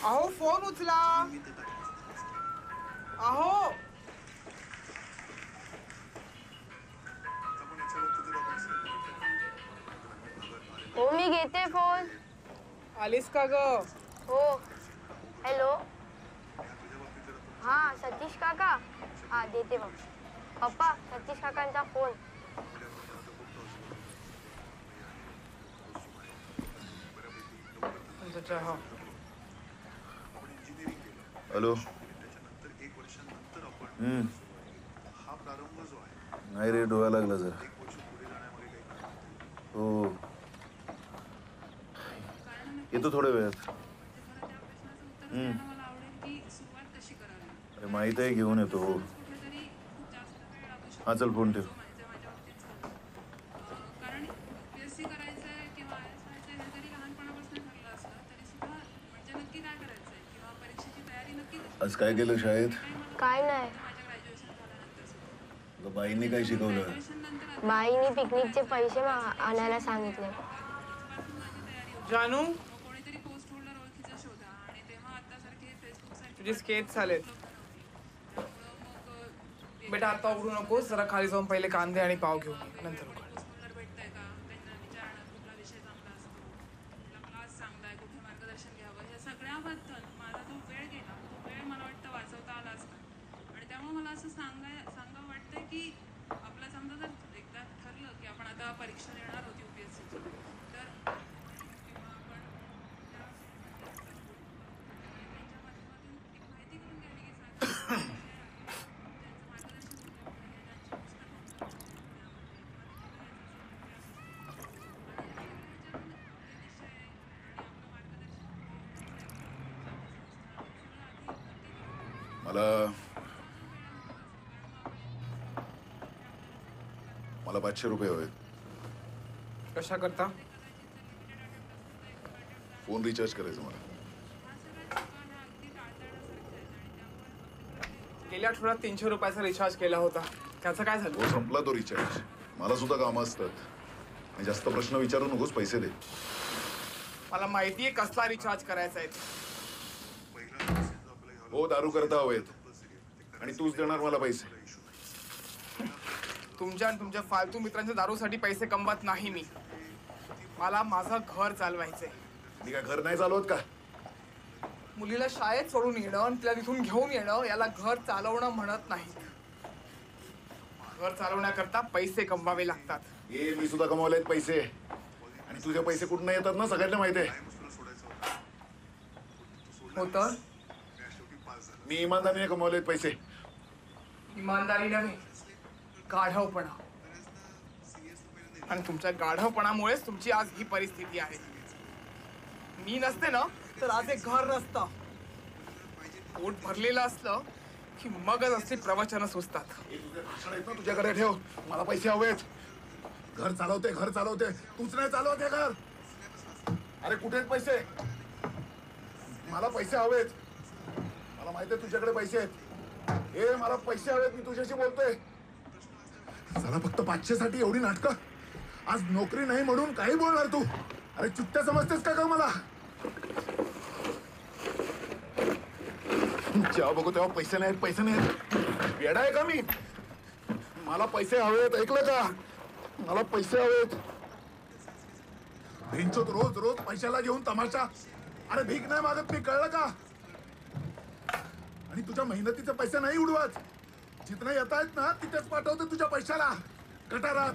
अहो फोन उचला. अहो हो मी घेते फोन. आलीस का ग? हो. हॅलो. हा सतीश काका. हा देते मग. पप्पा सतीश काकांचा फोन. चहा. हॅलो. नाही रे डोळा लागला जरा. हो येतो थोड्या वेळात. अरे माहित आहे घेऊन येतो. हो हा चल फोन ठेव. आज काय केलं शाळेत? काय नाही. बाईंनी काय शिकवलं? बाईंनी पिकनिकचे पैसे आणायला सांगितले. जानू तुझे स्केच झालेत. बेटा आता उघडू नकोस. जरा खाली जाऊन पहिले कांदे आणि पाव घेऊन नंतर उघड. मला 500 रुपये हवेत. कशा करता? फोन रिचार्ज करायचं मला. गेल्या आठवड्यात 300 रुपयाचा रिचार्ज केला होता. त्याचं काय झालं? हो संपला तो रिचार्ज. मला सुद्धा कामं असतात. आणि जास्त प्रश्न विचारू नकोस. पैसे दे. मला माहितीये कसला रिचार्ज करायचा आहे. हो दारू करता हवेत. आणि तूच देणार मला पैसे. तुमच्या आणि तुमच्या फालतू मित्रांच्या दारूसाठी पैसे कमवत नाही मी. मला माझं घर चालवायचंय. मी काय घर नाही चालवत का? मुलीला शाळेत सोडून येणं आणि तिला तिथून घेऊन येणं याला घर चालवणं म्हणत नाहीत. घर चालवण्याकरता पैसे कमवावे लागतात. मी सुद्धा कमवलेत पैसे. आणि तुझे पैसे कुठून येतात ना सगळ्यांना माहिती आहे. हो तर मी इमानदारीने कमवलेत पैसे. इमानदारी नव्हे, गाढवपणा. आणि तुमच्या गाढवपणामुळेच तुमची आज ही परिस्थिती आहे. मी नसते ना तर आज एक घर नसतं. पोट भरलेलं असलं की मगच असली प्रवचनं सुचतात. तुझ्याकडे ठेव. मला पैसे हवेत. घर चालवते घर चालवते. तूच नाही चालवते घर. अरे कुठे आहेत पैसे? मला पैसे हवेत. मला माहिती आहे तुझ्याकडे पैसे आहेत. मला पैसे हवेत. मी तुझ्याशी बोलतोय. जरा फक्त 500 साठी एवढी नाटकं. आज नोकरी नाही म्हणून काही बोलणार तू? अरे चुट्ट्या समजतेस का मला? जेव्हा बघू तेव्हा पैसे नाहीत पैसे नाहीत. वेडा आहे का मी? मला पैसे हवेत. ऐकलं का? मला पैसे हवेत. भिंचोत रोज रोज पैशाला घेऊन तमाशा. अरे भीक नाही मागत मी. कळलं का? आणि तुझ्या मेहनतीचे पैसे नाही उडवत. जिथनं येत आहेत ना तिथेच पाठवते तुझ्या पैशाला गटारात.